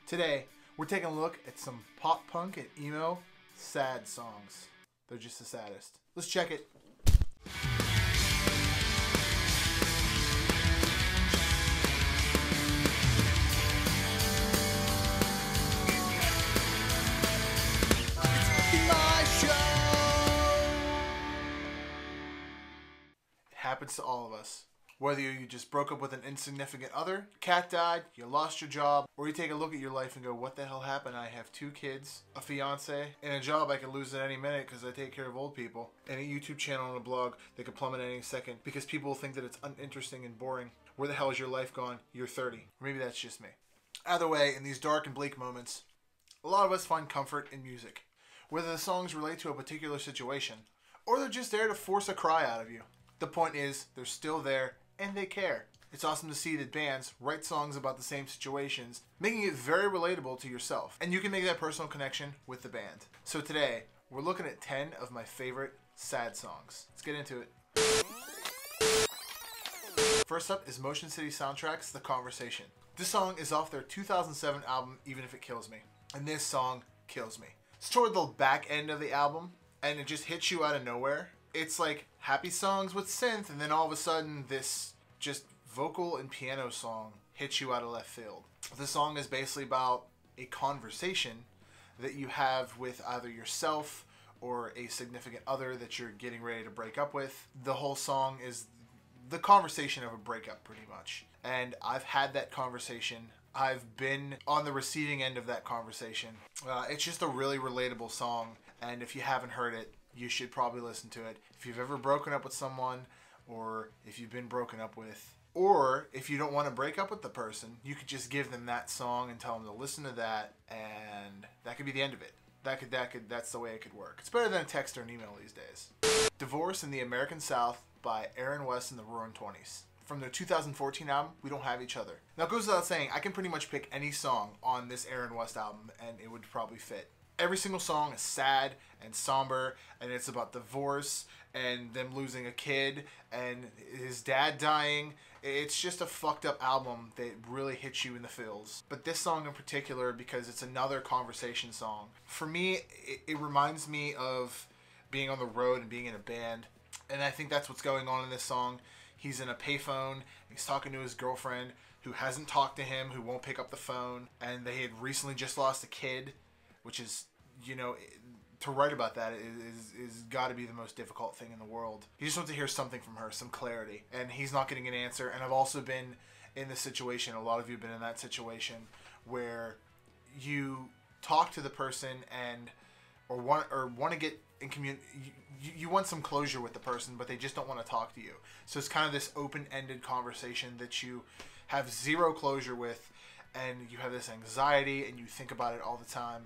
Today, we're taking a look at some pop punk and emo sad songs. They're just the saddest. Let's check it. It happens to all of us. Whether you just broke up with an insignificant other, cat died, you lost your job, or you take a look at your life and go, what the hell happened? I have 2 kids, a fiance, and a job I could lose at any minute because I take care of old people, and a YouTube channel and a blog that could plummet at any second because people think that it's uninteresting and boring. Where the hell is your life gone? You're 30. Or maybe that's just me. Either way, in these dark and bleak moments, a lot of us find comfort in music. Whether the songs relate to a particular situation, or they're just there to force a cry out of you. The point is, they're still there, and they care. It's awesome to see that bands write songs about the same situations, making it very relatable to yourself. And you can make that personal connection with the band. So today, we're looking at 10 of my favorite sad songs. Let's get into it. First up is Motion City Soundtrack's The Conversation. This song is off their 2007 album, Even If It Kills Me. And this song kills me. It's toward the back end of the album, and it just hits you out of nowhere. It's like happy songs with synth, and then all of a sudden this just vocal and piano song hits you out of left field. The song is basically about a conversation that you have with either yourself or a significant other that you're getting ready to break up with. The whole song is the conversation of a breakup, pretty much. And I've had that conversation. I've been on the receiving end of that conversation. It's just a really relatable song, and if you haven't heard it, you should probably listen to it. If you've ever broken up with someone, or if you've been broken up with, or if you don't want to break up with the person, you could just give them that song and tell them to listen to that, and that could be the end of it. That's the way it could work. It's better than a text or an email these days. Divorce in the American South by Aaron West and the Roaring Twenties. From their 2014 album, We Don't Have Each Other. Now it goes without saying, I can pretty much pick any song on this Aaron West album and it would probably fit. Every single song is sad and somber, and it's about divorce and them losing a kid and his dad dying. It's just a fucked up album that really hits you in the feels. But this song in particular, because it's another conversation song, for me, it reminds me of being on the road and being in a band. And I think that's what's going on in this song. He's in a payphone, he's talking to his girlfriend who hasn't talked to him, who won't pick up the phone, and they had recently just lost a kid. Which is, you know, to write about that is got to be the most difficult thing in the world. He just wants to hear something from her, some clarity, and he's not getting an answer. And I've also been in this situation, a lot of you have been in that situation, where you talk to the person and or want to get in you want some closure with the person, but they just don't want to talk to you. So it's kind of this open-ended conversation that you have zero closure with, and you have this anxiety and you think about it all the time.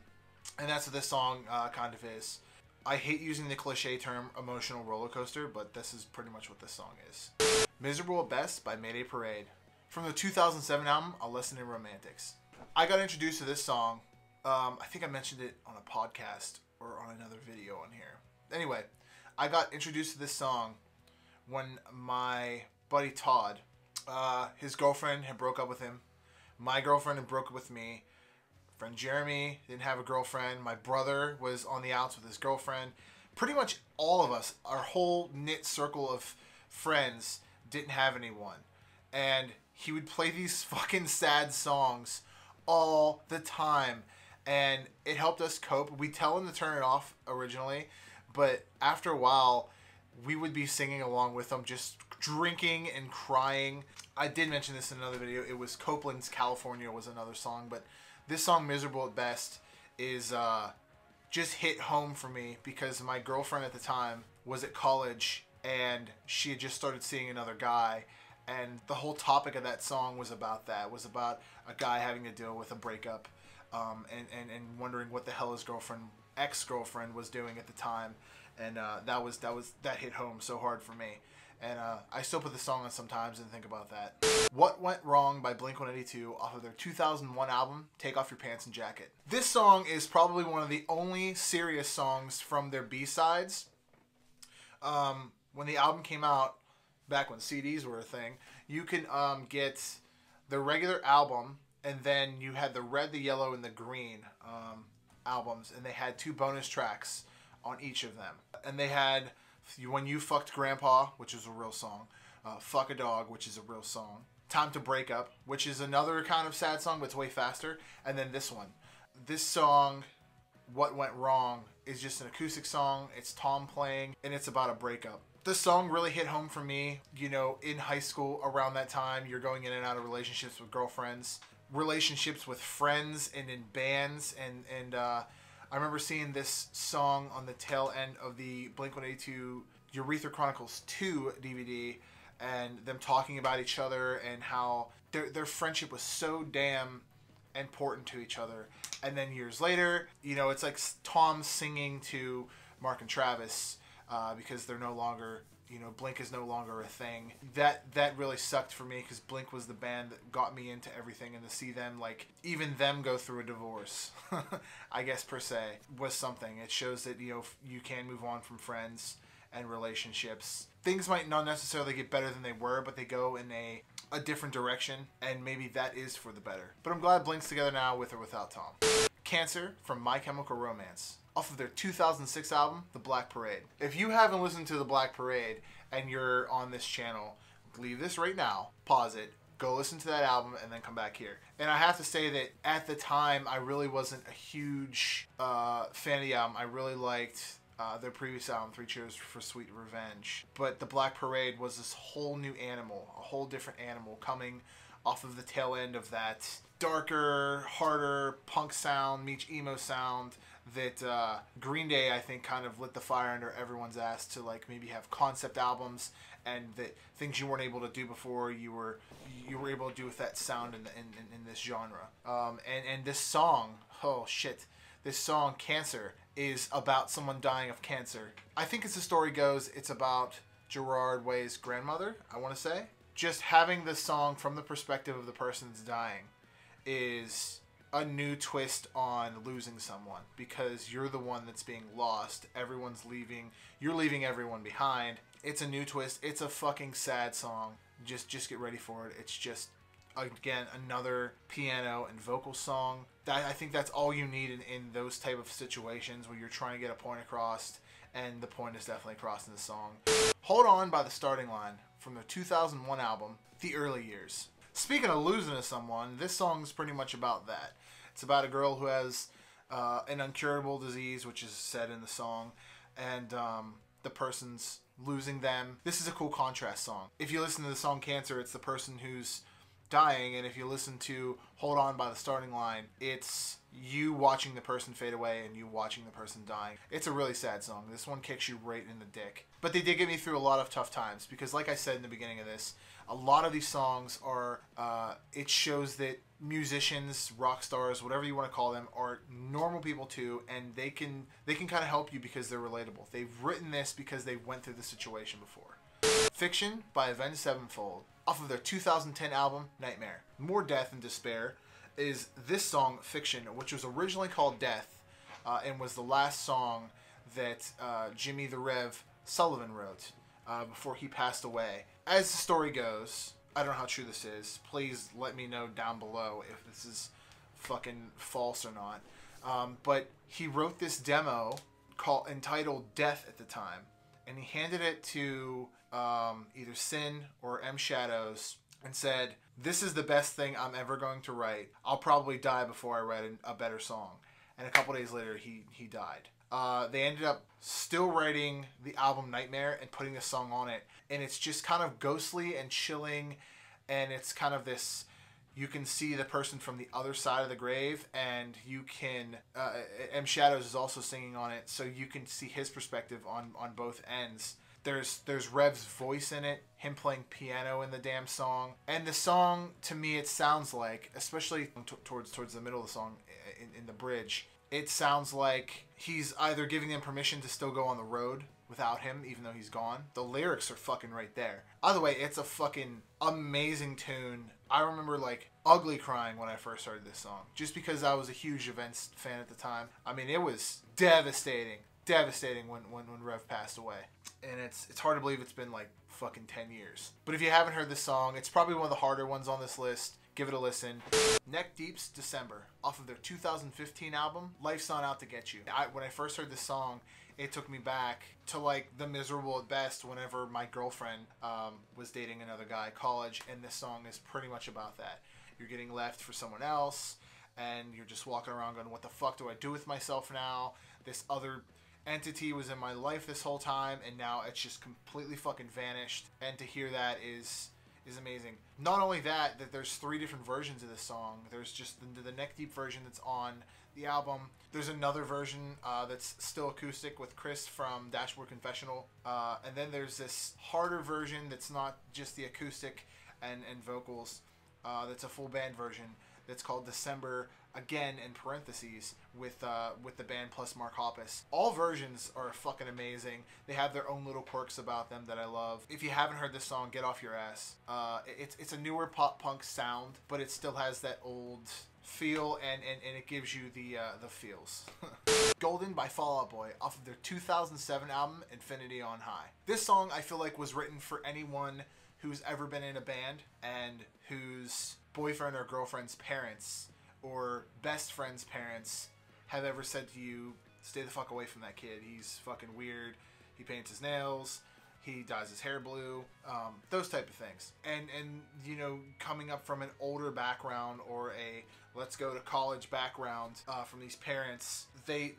And that's what this song kind of is. I hate using the cliche term emotional roller coaster, but this is pretty much what this song is. Miserable at Best by Mayday Parade. From the 2007 album, A Lesson in Romantics. I got introduced to this song. I think I mentioned it on a podcast or on another video on here. Anyway, I got introduced to this song when my buddy Todd, his girlfriend had broke up with him. My girlfriend had broke up with me. Friend Jeremy didn't have a girlfriend. My brother was on the outs with his girlfriend. Pretty much all of us, our whole knit circle of friends, didn't have anyone. And he would play these fucking sad songs all the time. And it helped us cope. We'd tell him to turn it off originally. But after a while, we would be singing along with them, just drinking and crying. I did mention this in another video. It was Copeland's California was another song. But this song, Miserable at Best, is just hit home for me because my girlfriend at the time was at college and she had just started seeing another guy. And the whole topic of that song was about that. It was about a guy having to deal with a breakup and wondering what the hell his ex-girlfriend was doing at the time. And that hit home so hard for me. And I still put the song on sometimes and think about that. What Went Wrong by Blink-182 off of their 2001 album, Take Off Your Pants and Jacket. This song is probably one of the only serious songs from their B-sides. When the album came out, back when CDs were a thing, you can get the regular album and then you had the red, the yellow, and the green albums, and they had 2 bonus tracks on each of them. And they had When You Fucked Grandpa, which is a real song, Fuck a Dog, which is a real song, Time to Break Up, which is another kind of sad song, but it's way faster, and then this one. This song, What Went Wrong, is just an acoustic song. It's Tom playing, and it's about a breakup. This song really hit home for me. You know, in high school, around that time, you're going in and out of relationships with girlfriends, relationships with friends, and in bands. And I remember seeing this song on the tail end of the Blink-182 Urethra Chronicles 2 DVD, and them talking about each other and how their friendship was so damn important to each other. And then years later, you know, it's like Tom singing to Mark and Travis because they're no longer, you know, Blink is no longer a thing. That really sucked for me, because Blink was the band that got me into everything, and to see them, like, even them go through a divorce, I guess, per se, was something. It shows that, you know, you can move on from friends and relationships. Things might not necessarily get better than they were, but they go in a different direction, and maybe that is for the better. But I'm glad Blink's together now, with or without Tom. Cancer from My Chemical Romance, off of their 2006 album, The Black Parade. If you haven't listened to The Black Parade and you're on this channel, leave this right now, pause it, go listen to that album, and then come back here. And I have to say that at the time, I really wasn't a huge fan of the album. I really liked their previous album, 3 Cheers for Sweet Revenge. But The Black Parade was this whole new animal, a whole different animal, coming off of the tail end of that darker, harder punk sound meets emo sound that Green Day, I think, kind of lit the fire under everyone's ass to, like, maybe have concept albums, and that things you weren't able to do before, you were able to do with that sound in this genre. And this song, oh shit, this song, Cancer, is about someone dying of cancer. I think, as the story goes, it's about Gerard Way's grandmother, I want to say. Just having this song from the perspective of the person that's dying is a new twist on losing someone, because you're the one that's being lost. Everyone's leaving. You're leaving everyone behind. It's a new twist. It's a fucking sad song. Just get ready for it. It's just, again, another piano and vocal song. I think that's all you need in those type of situations where you're trying to get a point across, and the point is definitely across in the song. Hold On by The Starting Line from their 2001 album, The Early Years. Speaking of losing to someone, this song's pretty much about that. It's about a girl who has an incurable disease, which is said in the song, and the person's losing them. This is a cool contrast song. If you listen to the song Cancer, it's the person who's dying, and if you listen to Hold On by The Starting Line, it's you watching the person fade away and you watching the person dying. It's a really sad song. This one kicks you right in the dick. But they did get me through a lot of tough times, because, like I said in the beginning of this, a lot of these songs are, it shows that musicians, rock stars, whatever you want to call them, are normal people too, and they can kind of help you because they're relatable. They've written this because they went through the situation before. Fiction by Avenged Sevenfold, off of their 2010 album, Nightmare. More death and despair is this song, Fiction, which was originally called Death, and was the last song that Jimmy the Rev Sullivan wrote before he passed away. As the story goes, I don't know how true this is. Please let me know down below if this is fucking false or not. But he wrote this demo entitled Death at the time, and he handed it to either Sin or M Shadows and said, "This is the best thing I'm ever going to write. I'll probably die before I write a better song." And a couple days later, he died. They ended up still writing the album Nightmare and putting this song on it. And it's just kind of ghostly and chilling. And it's kind of this, you can see the person from the other side of the grave. And you can, M Shadows is also singing on it. So you can see his perspective on both ends. There's Rev's voice in it, him playing piano in the damn song. And the song, to me, it sounds like, especially towards the middle of the song, in the bridge, it sounds like he's either giving them permission to still go on the road without him, even though he's gone. The lyrics are fucking right there. Either way, it's a fucking amazing tune. I remember, like, ugly crying when I first heard this song, just because I was a huge Events fan at the time. I mean, it was devastating when Rev passed away. And it's hard to believe it's been like fucking 10 years. But if you haven't heard this song, it's probably one of the harder ones on this list. Give it a listen. Neck Deep's December, off of their 2015 album, Life's Not Out to Get You. When I first heard this song, it took me back to like the miserable at best whenever my girlfriend was dating another guy at college, and this song is pretty much about that. You're getting left for someone else, and you're just walking around going, what the fuck do I do with myself now? This other entity was in my life this whole time, and now it's just completely fucking vanished. And to hear that is amazing. Not only that there's 3 different versions of this song. There's just the neck deep version that's on the album. There's another version that's still acoustic with Chris from Dashboard Confessional. And then there's this harder version that's not just the acoustic and vocals. That's a full band version that's called December, again in parentheses, with the band plus Mark Hoppus. All versions are fucking amazing. They have their own little quirks about them that I love. If you haven't heard this song, get off your ass. It's a newer pop punk sound, but it still has that old feel, and it gives you the feels. Golden by Fall Out Boy, off of their 2007 album Infinity on High. This song I feel like was written for anyone who's ever been in a band and whose boyfriend or girlfriend's parents or best friend's parents have ever said to you, stay the fuck away from that kid. He's fucking weird. He paints his nails. He dyes his hair blue. Those type of things. And you know, coming up from an older background or a let's go to college background from these parents, they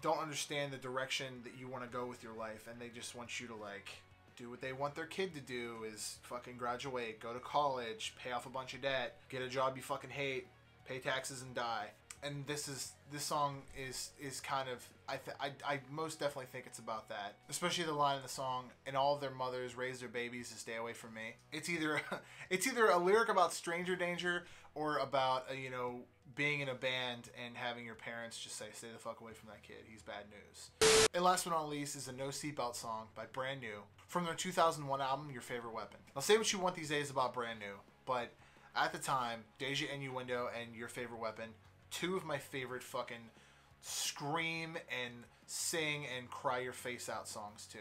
don't understand the direction that you want to go with your life, and they just want you to like do what they want their kid to do, is fucking graduate, go to college, pay off a bunch of debt, get a job you fucking hate, pay taxes and die. And this song is kind of, I most definitely think it's about that. Especially the line in the song, and all of their mothers raise their babies to stay away from me. It's either a lyric about stranger danger or about you know, being in a band and having your parents just say, stay the fuck away from that kid, he's bad news. And last but not least is a No Seatbelt song by Brand New from their 2001 album Your Favorite Weapon. Now say what you want these days about Brand New, but at the time, Deja Innuendo and Your Favorite Weapon, 2 of my favorite fucking scream and sing and cry your face out songs too.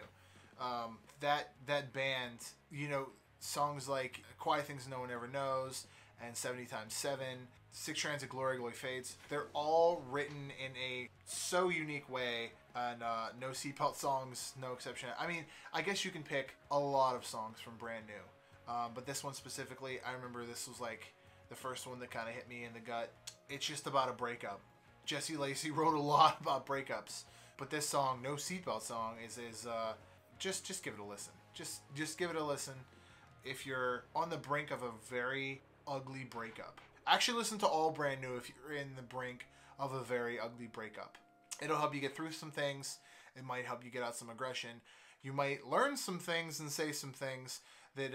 That band, you know, songs like Quiet Things No One Ever Knows and 70 Times 7, 6 Strands of Glory, Glory Fades, they're all written in a so unique way, and No Seatbelt songs, no exception. I mean, I guess you can pick a lot of songs from Brand New, but this one specifically, I remember this was like the first one that kind of hit me in the gut. It's just about a breakup. Jesse Lacey wrote a lot about breakups, but this song, No Seatbelt song, is just give it a listen. Just give it a listen if you're on the brink of a very ugly breakup. Actually listen to all Brand New if you're in the brink of a very ugly breakup. It'll help you get through some things. It might help you get out some aggression. You might learn some things and say some things that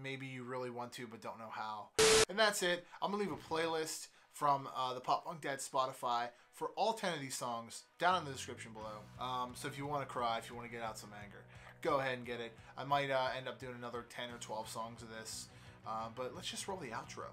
maybe you really want to but don't know how. And that's it. I'm going to leave a playlist from the Pop Punk Dad Spotify for all 10 of these songs down in the description below. So if you want to cry, if you want to get out some anger, go ahead and get it. I might end up doing another 10 or 12 songs of this. But let's just roll the outro.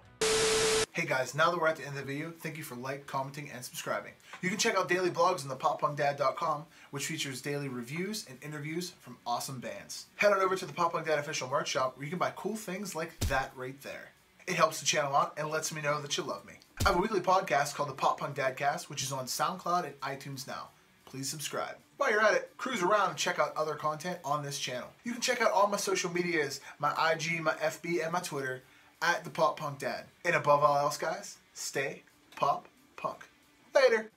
Hey guys, now that we're at the end of the video, thank you for commenting, and subscribing. You can check out daily blogs on thepoppunkdad.com, which features daily reviews and interviews from awesome bands. Head on over to the Pop Punk Dad official merch shop, where you can buy cool things like that right there. It helps the channel out and lets me know that you love me. I have a weekly podcast called the Pop Punk Dadcast, which is on SoundCloud and iTunes now. Please subscribe. While you're at it, cruise around and check out other content on this channel. You can check out all my social medias, my IG, my FB, and my Twitter, at the Pop Punk Dad. And above all else, guys, stay pop punk. Later.